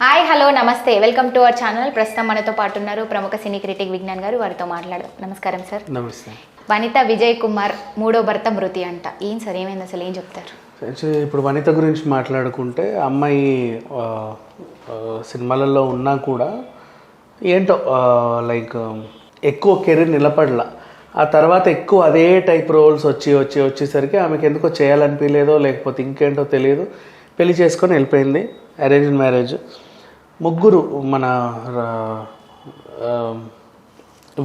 Hi hello నమస్తే, welcome to our channel. ప్రస్తుతం మనతో పాటు ఉన్నారు ప్రముఖ సినీ క్రిటిక్ విజ్ఞాన్ గారు. వారితో మాట్లాడు. నమస్కారం సార్. నమస్తే. వనిత విజయ్ కుమార్ మూడో భర్త మృతి అంట. ఏం సార్, ఏమైంది అసలు, ఏం చెప్తారు? ఇప్పుడు వనిత గురించి మాట్లాడుకుంటే అమ్మాయి సినిమాలలో ఉన్నా కూడా ఏంటో లైక్ ఎక్కువ కెరీర్ నిలబడలా. ఆ తర్వాత ఎక్కువ అదే టైప్ రోల్స్ వచ్చేసరికి ఆమెకి ఎందుకో చేయాలనిపించలేదో లేకపోతే ఇంకేంటో తెలియదు, పెళ్లి చేసుకొని వెళ్ళిపోయింది. Arranged marriage. ముగ్గురు మన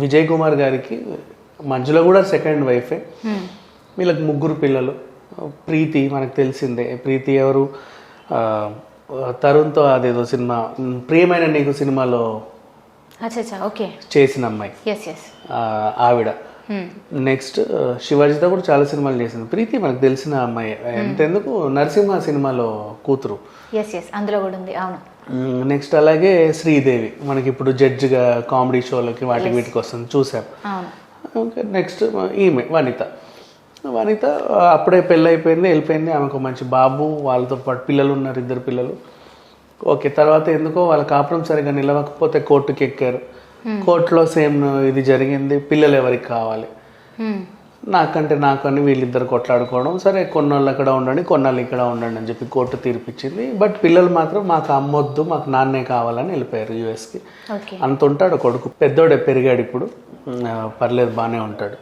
విజయ్ కుమార్ గారికి మంజులో కూడా సెకండ్ వైఫే. వీళ్ళకి ముగ్గురు పిల్లలు. ప్రీతి మనకు తెలిసిందే. ప్రీతి ఎవరు, తరుణ్తో అదేదో సినిమా ప్రియమైన నీకు సినిమాలో చేసిన అమ్మాయి ఆవిడ. నెక్స్ట్ శివాజీతో కూడా చాలా సినిమాలు చేసింది. ప్రీతి మనకు తెలిసిన అమ్మాయి. ఎంతెందుకు నరసింహ సినిమాలో కూతురు అందులో కూడా ఉంది. అవును. నెక్స్ట్ అలాగే శ్రీదేవి మనకి ఇప్పుడు జడ్జిగా కామెడీ షోలకి వాటికి వీటికి వస్తుంది, చూసాం. ఓకే. నెక్స్ట్ ఈమె వనిత అప్పుడే పెళ్ళి అయిపోయింది, వెళ్ళిపోయింది. ఆమెకు మంచి బాబు, వాళ్ళతో పాటు పిల్లలు ఉన్నారు, 2 పిల్లలు. ఓకే. తర్వాత ఎందుకో వాళ్ళ కాపురం సరిగా నిలవకపోతే కోర్టుకి ఎక్కారు. కోర్టులో సేమ్ ఇది జరిగింది. పిల్లలు ఎవరికి కావాలి, నాకని వీళ్ళిద్దరు కొట్లాడుకోవడం. సరే కొన్నాళ్ళు అక్కడ ఉండండి, కొన్నాళ్ళు ఇక్కడ ఉండండి అని చెప్పి కోర్టు తీర్పిచ్చింది. బట్ పిల్లలు మాత్రం మాకు అమ్మొద్దు, మాకు నాన్నే కావాలని వెళ్ళిపోయారు యూఎస్కి. అంత ఉంటాడు కొడుకు, పెద్దోడే, పెరిగాడు ఇప్పుడు, పర్లేదు బాగానే ఉంటాడు.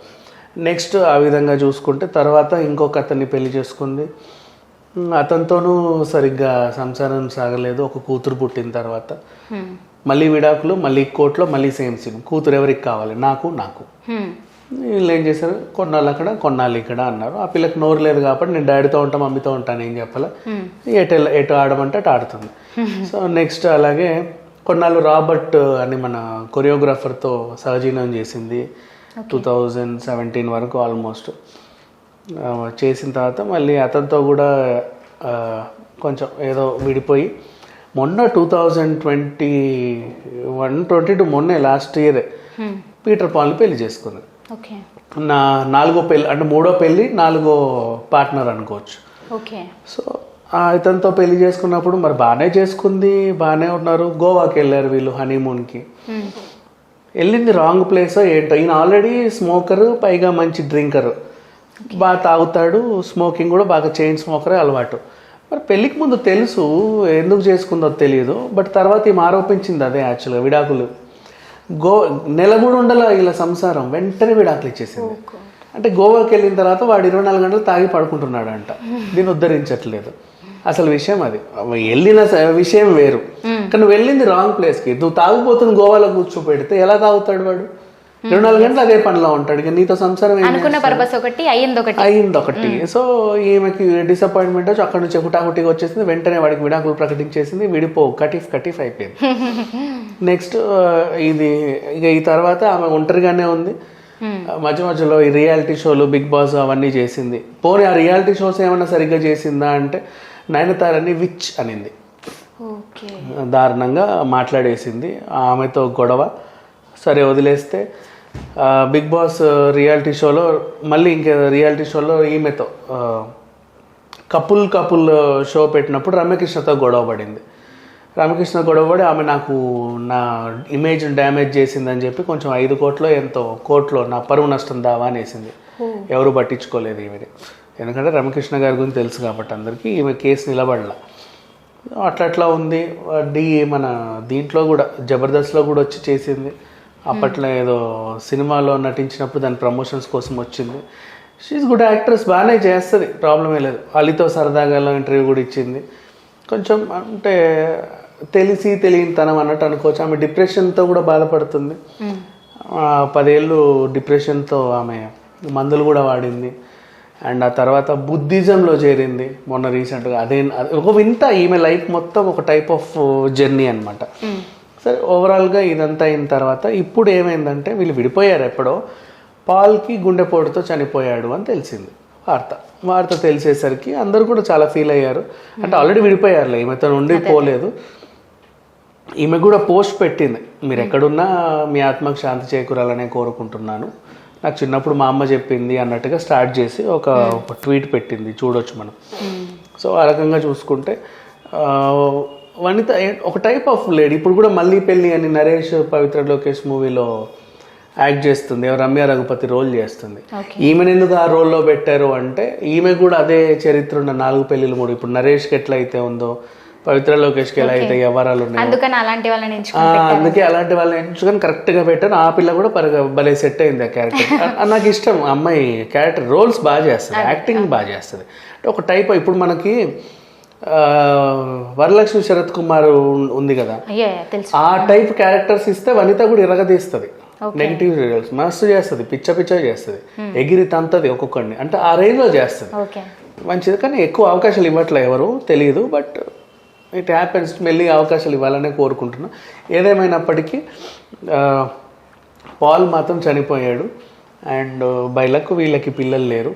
నెక్స్ట్ ఆ విధంగా చూసుకుంటే తర్వాత ఇంకొక అతన్ని పెళ్లి చేసుకుంది. అతనితోనూ సరిగ్గా సంసారం సాగలేదు. ఒక కూతురు పుట్టిన తర్వాత మళ్ళీ విడాకులు, మళ్ళీ కోర్టులో మళ్ళీ సేమ్ సీన్. కూతురు ఎవరికి కావాలి, నాకు. వీళ్ళు ఏం చేశారు, కొన్నాళ్ళు అక్కడ కొన్నాళ్ళు ఇక్కడ అన్నారు. ఆ పిల్లకి నోరు లేదు కాబట్టి నేను డాడీతో ఉంటాను, మమ్మీతో ఉంటాను, ఏం చెప్పాలా, ఎటు ఆడమంటే అటు ఆడుతుంది. సో నెక్స్ట్ అలాగే కొన్నాళ్ళు రాబర్ట్ అని మన కొరియోగ్రాఫర్తో సహజీవనం చేసింది. 2017 వరకు ఆల్మోస్ట్ చేసిన తర్వాత మళ్ళీ అతనితో కూడా కొంచెం ఏదో విడిపోయి మొన్న 2022 మొన్నే లాస్ట్ ఇయర్ పీటర్ పాల్ని పెళ్లి చేసుకుంది. నా 4వ పెళ్ళి, అంటే 3వ పెళ్ళి 4వ పార్ట్నర్ అనుకోవచ్చు. సో ఇతనితో పెళ్లి చేసుకున్నప్పుడు మరి బాగానే చేసుకుంది, బాగానే ఉన్నారు. గోవాకి వెళ్ళారు వీళ్ళు హనీమూన్కి. వెళ్ళింది రాంగ్ ప్లేస్ ఏంటో. ఈయన ఆల్రెడీ స్మోకరు, పైగా మంచి డ్రింకరు, బాగా తాగుతాడు. స్మోకింగ్ కూడా బాగా చైన్ స్మోకరే అలవాటు. మరి పెళ్ళికి ముందు తెలుసు, ఎందుకు చేసుకుందో తెలియదు. బట్ తర్వాత ఈమె ఆరోపించింది అదే యాక్చువల్గా విడాకులు. నెల కూడా ఉండాల ఇలా సంసారం, వెంటనే విడాకులు ఇచ్చేసింది. అంటే గోవాకి వెళ్ళిన తర్వాత వాడు 24 గంటలు తాగి పడుకుంటున్నాడు అంట. దీన్ని ఉద్ధరించట్లేదు. అసలు విషయం అది. వెళ్ళిన విషయం వేరు, కానీ వెళ్ళింది రాంగ్ ప్లేస్కి. నువ్వు తాగుపోతుంది గోవాలో కూర్చోపెడితే ఎలా తాగుతాడు వాడు? 24 గంటలు అదే పనిలో ఉంటాడు. ఇక నీతో సంసారం అయిందొకటి. సో ఈమెకి డిసప్పాయింట్మెంట్ వచ్చి అక్కడ నుంచి హుటాహుటిగా వచ్చేసింది. వెంటనే వాడికి విడాకులు ప్రకటించేసింది. కటిఫ్ అయిపోయింది. నెక్స్ట్ ఇది ఇక ఈ తర్వాత ఆమె ఒంటరిగానే ఉంది. మధ్యలో ఈ రియాలిటీ షోలు, బిగ్ బాస్ అవన్నీ చేసింది. పోనీ ఆ రియాలిటీ షోస్ ఏమన్నా సరిగ్గా చేసిందా అంటే నయనతారని విచ్ అనింది. దారుణంగా మాట్లాడేసింది. ఆమెతో గొడవ. సరే వదిలేస్తే బిగ్ బాస్ రియాలిటీ షోలో మళ్ళీ ఇంకా రియాలిటీ షోలో ఈమెతో కపుల్ షో పెట్టినప్పుడు రమ్యకృష్ణతో గొడవపడింది. గొడవపడి ఆమె నాకు నా ఇమేజ్ డ్యామేజ్ చేసిందని చెప్పి కొంచెం 5 కోట్లు ఎంతో కోర్టులో నా పరువు నష్టం దావా అనేసింది. ఎవరు పట్టించుకోలేదు ఈమెని. ఎందుకంటే రమ్యకృష్ణ గారి గురించి తెలుసు కాబట్టి అందరికీ. ఈమె కేసు నిలబడలా. అట్లా ఉంది. మన దీంట్లో కూడా జబర్దస్త్లో కూడా వచ్చి చేసింది. అప్పట్లో ఏదో సినిమాలో నటించినప్పుడు దాని ప్రమోషన్స్ కోసం వచ్చింది. షీఈ్ గుడ్ యాక్ట్రెస్, బాగానే చేస్తుంది, ప్రాబ్లమే లేదు. అలీతో సరదాగా ఇంటర్వ్యూ కూడా ఇచ్చింది. కొంచెం అంటే తెలియనితనం అన్నట్టు అనుకోవచ్చు. ఆమె డిప్రెషన్తో కూడా బాధపడుతుంది. 10 ఏళ్ళు డిప్రెషన్తో ఆమె మందులు కూడా వాడింది. అండ్ ఆ తర్వాత బుద్ధిజంలో చేరింది మొన్న రీసెంట్గా. అదే ఒక వింత. ఈమె లైఫ్ మొత్తం ఒక టైప్ ఆఫ్ జర్నీ అనమాట. సరే ఓవరాల్గా ఇదంతా అయిన తర్వాత ఇప్పుడు ఏమైందంటే వీళ్ళు విడిపోయారు. ఎప్పుడో పాల్కి గుండెపోటుతో చనిపోయాడు అని తెలిసింది వార్త తెలిసేసరికి అందరూ కూడా చాలా ఫీల్ అయ్యారు. అంటే ఆల్రెడీ విడిపోయారులే, ఈమెతో నుండి పోలేదు. ఈమె కూడా పోస్ట్ పెట్టింది, మీరు ఎక్కడున్నా మీ ఆత్మకు శాంతి చేకూరాలనే కోరుకుంటున్నాను, నాకు చిన్నప్పుడు మా అమ్మ చెప్పింది అన్నట్టుగా స్టార్ట్ చేసి ఒక ట్వీట్ పెట్టింది, చూడొచ్చు మనం. సో ఆ రకంగా చూసుకుంటే వనిత ఒక టైప్ ఆఫ్ లేడీ. ఇప్పుడు కూడా మళ్ళీ పెళ్ళి అని నరేష్ పవిత్ర లోకేష్ మూవీలో యాక్ట్ చేస్తుంది, రమ్య రఘుపతి రోల్ చేస్తుంది. ఈమెను ఎందుకు ఆ రోల్లో పెట్టారు అంటే ఈమె కూడా అదే చరిత్ర ఉన్న 4 పెళ్ళిళ్ళు 3. ఇప్పుడు నరేష్కి ఎట్లా అయితే ఉందో పవిత్ర లోకేష్కి ఎలా అయితే వ్యవహారాలు ఉన్నాయి, అందుకే అలాంటి వాళ్ళని ఎంచుకొని కరెక్ట్గా పెట్టాను. ఆ పిల్ల కూడా భలే సెట్ అయింది ఆ క్యారెక్టర్. నాకు ఇష్టం అమ్మాయి క్యారెక్టర్, రోల్స్ బాగా చేస్తుంది, యాక్టింగ్ బాగా చేస్తుంది. అంటే ఒక టైప్ ఇప్పుడు మనకి వరలక్ష్మి శరత్ కుమార్ ఉంది కదా, ఆ టైప్ క్యారెక్టర్స్ ఇస్తే వనిత కూడా ఇరగదీస్తుంది. నెగిటివ్ రిజల్ట్స్ మస్తు చేస్తుంది, పిచ్చ చేస్తుంది, ఎగిరి తంతది ఒక్కొక్కడిని, అంటే ఆ రేంజ్లో చేస్తుంది. మంచిది, కానీ ఎక్కువ అవకాశాలు ఇవ్వట్లే ఎవరు తెలియదు. బట్ ఇట్ హ్యాపెన్స్, మెల్లిగా అవకాశాలు ఇవ్వాలనే కోరుకుంటున్నా. ఏదేమైనప్పటికీ పాల్ మాత్రం చనిపోయాడు. అండ్ బైలకు వీళ్ళకి పిల్లలు లేరు,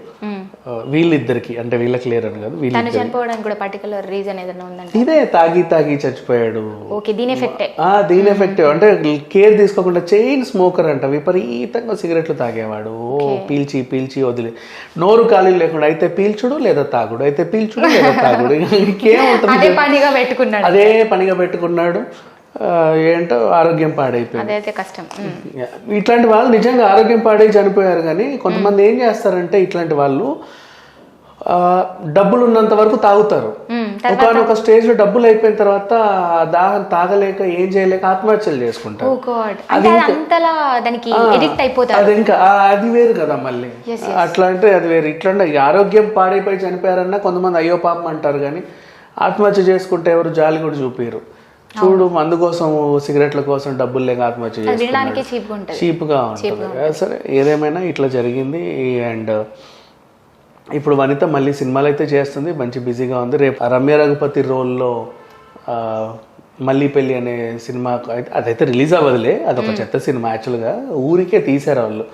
వీళ్ళిద్దరికి, అంటే వీళ్ళకి లేరు అని కాదు, వీళ్ళు చనిపోవడానికి కూడా పర్టికులర్ రీజన్ ఏదైనా ఉందంటే ఇదే తాగి చచ్చిపోయాడు. దీని ఎఫెక్ట్ అంటే కేర్ తీసుకోకుండా, చైన్ స్మోకర్ అంట, విపరీతంగా సిగరెట్లు తాగేవాడు. పీల్చి వదిలే, నోరు ఖాళీ లేకుండా అయితే పీల్చుడు లేదా తాగుడు, అయితే పీల్చుడు లేదా తాగుడు, ఇంకేముంటుంది, అదే పనిగా పెట్టుకున్నాడు. ఏంటో ఆరోగ్యం పాడైపోయింది. ఇట్లాంటి వాళ్ళు నిజంగా ఆరోగ్యం పాడై చనిపోయారు. కానీ కొంతమంది ఏం చేస్తారంటే ఇట్లాంటి వాళ్ళు డబ్బులు ఉన్నంత వరకు తాగుతారు, ఒకనొక స్టేజ్ లో డబ్బులు అయిపోయిన తర్వాత దాహం తాగలేక ఏం చేయలేక ఆత్మహత్యలు చేసుకుంటారు. అది ఇంకా అది వేరు కదా మళ్ళీ. అట్లా అంటే అది వేరు. ఇట్లా ఆరోగ్యం పాడైపోయి చనిపోయారన్నా కొంతమంది అయ్యో పాపం అంటారు, కానీ ఆత్మహత్య చేసుకుంటే ఎవరు జాలి కూడా చూపిరు. చూడు, మందు కోసం సిగరెట్ల కోసం డబ్బులు లేక ఆత్మహత్య చేసుకుంటారు, చీప్గా ఉంటుంది. సరే, ఏదేమైనా ఇట్లా జరిగింది. అండ్ ఇప్పుడు వనిత మళ్ళీ సినిమాలు అయితే చేస్తుంది, మంచి బిజీగా ఉంది. రేపు రమ్య రఘుపతి రోల్లో మళ్ళీ పెళ్ళి అనే సినిమా అదైతే రిలీజ్ అవ్వదులే, అదొక చెత్త సినిమా. యాక్చువల్గా ఊరికే తీసారు వాళ్ళు,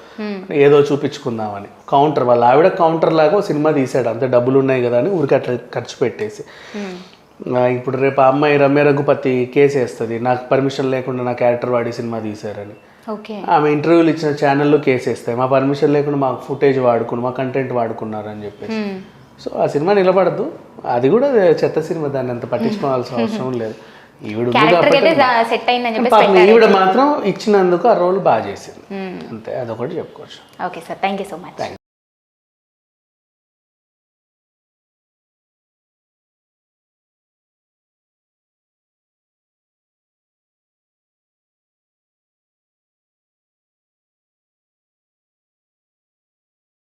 ఏదో చూపించుకుందామని. కౌంటర్, వాళ్ళ ఆవిడ కౌంటర్ లాగా సినిమా తీసాడు, అంతే డబ్బులు ఉన్నాయి కదా అని ఊరికి అట్లా ఖర్చు పెట్టేసి. ఇప్పుడు రేపు ఆ అమ్మాయి రమ్య రఘుపతి కేసు వేస్తుంది, నాకు పర్మిషన్ లేకుండా నా క్యారెక్టర్ వాడి సినిమా తీశారని. ఆమె ఇంటర్వ్యూలు ఇచ్చిన ఛానల్లో కేసు వేస్తాయి, మా పర్మిషన్ లేకుండా మా ఫుటేజ్ వాడుకున్నారు, మా కంటెంట్ వాడుకున్నారు అని చెప్పేసి. సో ఆ సినిమా నిలబడద్దు, అది కూడా చెత్త సినిమా, దాన్ని అంత పట్టించుకోవాల్సిన అవసరం లేదు. ఈవిడ మాత్రం ఇచ్చినందుకు ఆ రోల్ బాగా చేసింది, అంతే. అదొకటి చెప్పుకోవచ్చు. Okay sir, thank you so much.